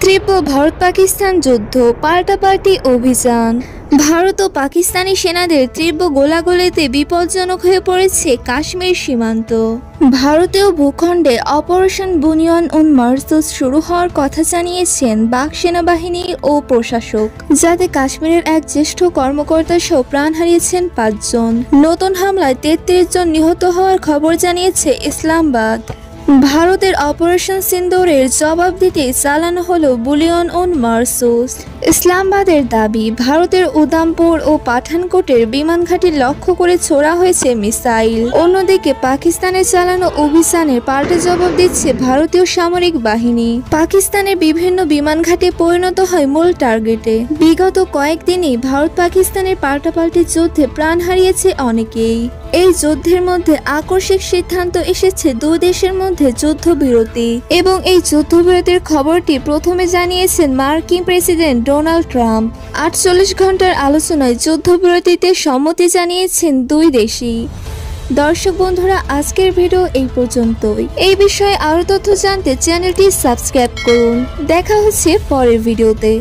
তীব্র ভারত পাকিস্তান যুদ্ধ, পাল্টাপাল্টি অভিযান। ভারত ও পাকিস্তানি সেনাদের তীব্র গোলাগুলিতে বিপজ্জনক হয়ে পড়েছে কাশ্মীর সীমান্ত। ভারতীয় ভূখণ্ডে অপারেশন বুনিয়ান উন মারসুস শুরু হওয়ার কথা জানিয়েছেন পাক সেনাবাহিনী ও প্রশাসক, যাতে কাশ্মীরের এক জ্যেষ্ঠ কর্মকর্তা সহ প্রাণ হারিয়েছেন 5 জন। নতুন হামলায় 33 জন নিহত হওয়ার খবর জানিয়েছে ইসলামাবাদ। ভারতের অপারেশন সিন্দুরের জবাব দিতে চালানো হলো বুনিয়ান উন মারসুস। ইসলামাবাদের দাবি, ভারতের উদামপুর ও পাঠানকোটের বিমান ঘাঁটি লক্ষ্য করে ছোড়া হয়েছে মিসাইল। অন্যদিকে পাকিস্তানে চালানো অভিযানের পাল্টা জবাব দিচ্ছে ভারতীয় সামরিক বাহিনী। পাকিস্তানের বিভিন্ন বিমান ঘাঁটি পরিণত হয় মূল টার্গেটে। বিগত কয়েকদিনই ভারত পাকিস্তানের পাল্টাপাল্টি যুদ্ধে প্রাণ হারিয়েছে অনেকেই। এই যুদ্ধের মধ্যে আকস্মিক সিদ্ধান্ত এসেছে দুই দেশের মধ্যে যুদ্ধবিরতি, এবং এই যুদ্ধবিরতির খবরটি প্রথমে জানিয়েছেন মার্কিন প্রেসিডেন্ট ডোনাল্ড ট্রাম্প। 48 ঘন্টার আলোচনায় যুদ্ধবিরতিতে সম্মতি জানিয়েছেন দুই দেশই। দর্শক বন্ধুরা, আজকের ভিডিও এই পর্যন্তই। এই বিষয়ে আরো তথ্য জানতে চ্যানেলটি সাবস্ক্রাইব করুন। দেখা হচ্ছে পরের ভিডিওতে।